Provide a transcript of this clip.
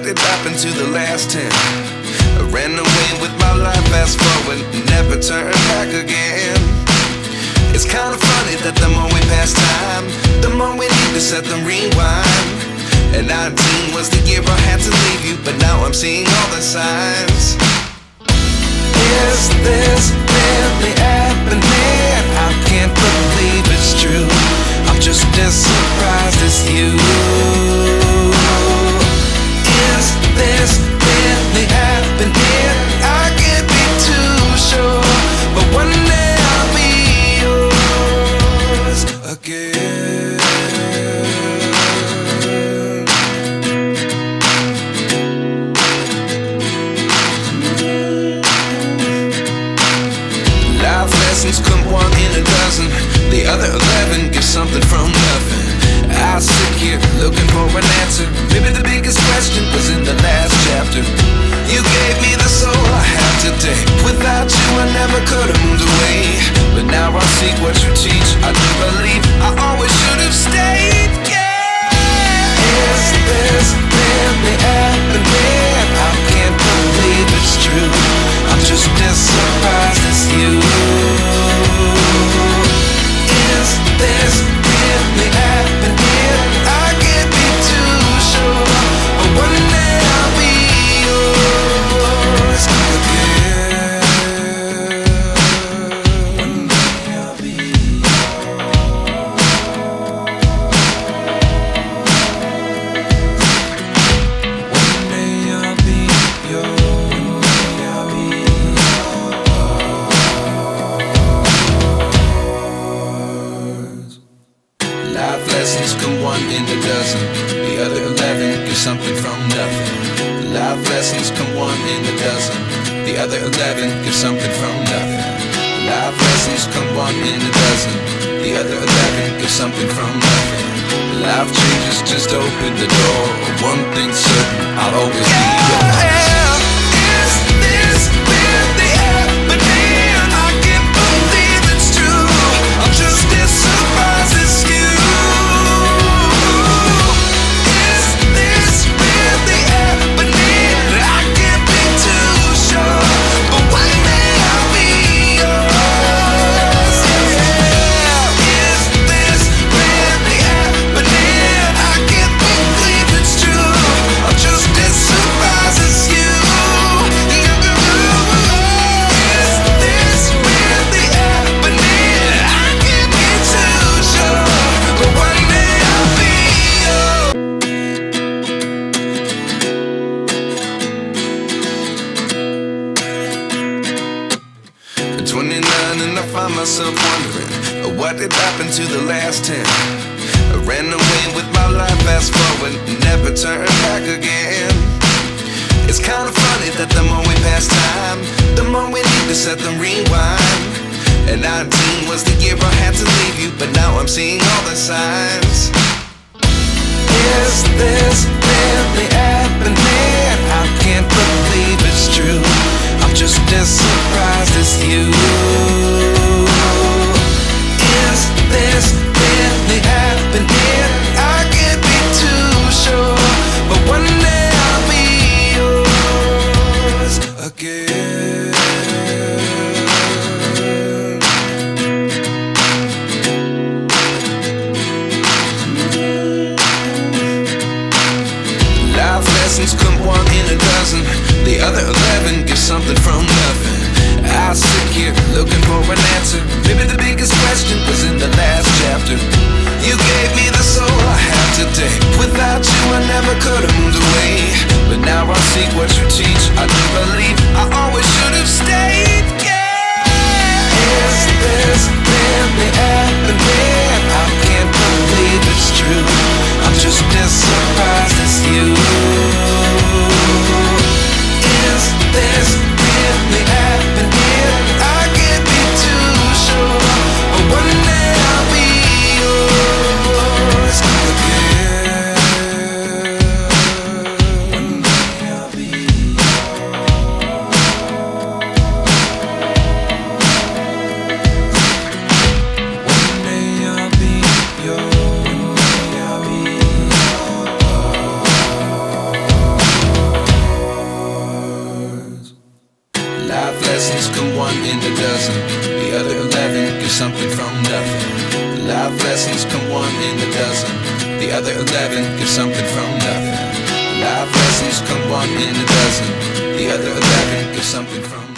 What did happen to the last 10? I ran away with my life, fast forward, never turn back again. It's kind of funny that the more we pass time, the more we need to set the rewind. And 19 was the year I had to leave you, but now I'm seeing all the signs. Is this really happening? I can't believe it's true. I'm just as surprised as you. Is this really happening? I can't be too sure, but one day I'll be yours again. Life lessons come one in a dozen. The other 11 get something from nothing. I sit here looking for an answer. Maybe the biggest question was in the last chapter. You gave me the soul I have today. Without you I never could have moved away. But now I see what you teach. I do believe I always should have stayed. Yeah. Is this really happening? I can't believe it's true. I'm just as surprised as you. Is this really happening? I can't be too sure, but one day I'll be yours again. One day I'll be yours. One day I'll be yours. Life lessons come one in a dozen. The other 11 get something from nothing. Life lessons come one in a dozen. The other 11 get something from nothing. Life lessons come one in a dozen. The other 11 get something from nothing. Life changes just open the door. One thing's certain, I'll always be yours. Is this really happening? I can't believe it's true. I'm just as surprised as you. At 29 and I find myself wondering what did happen to the last 10. I ran away with my life, fast forward, never turn back again. It's kind of funny that the more we pass time, the more we need to set the rewind. And 19 was the year I had to leave you, but now I'm seeing all the signs. Is this really happening? I can't believe it's true. I'm just as surprised as you. Is this really happening? I can't be too sure, but one day I'll be yours again. Life lessons come one in a dozen. The other 11 get something from nothing. I sit here looking for an answer. Maybe the biggest question was in the last chapter. You gave me the soul I have today. Without you I never could have moved away. But now I see what you teach. I do believe I always should have stayed. Yeah. Is this really happening? I can't believe it's true. I'm just as surprised as you. Is this really happening? I can't be too sure, but one day I'll be yours again. One day I'll be yours. Life lessons come one in a dozen. The other 11 give something from nothing. Life lessons come one in a dozen. The other 11 give something from nothing. Life lessons come one in a dozen. The other 11 give something from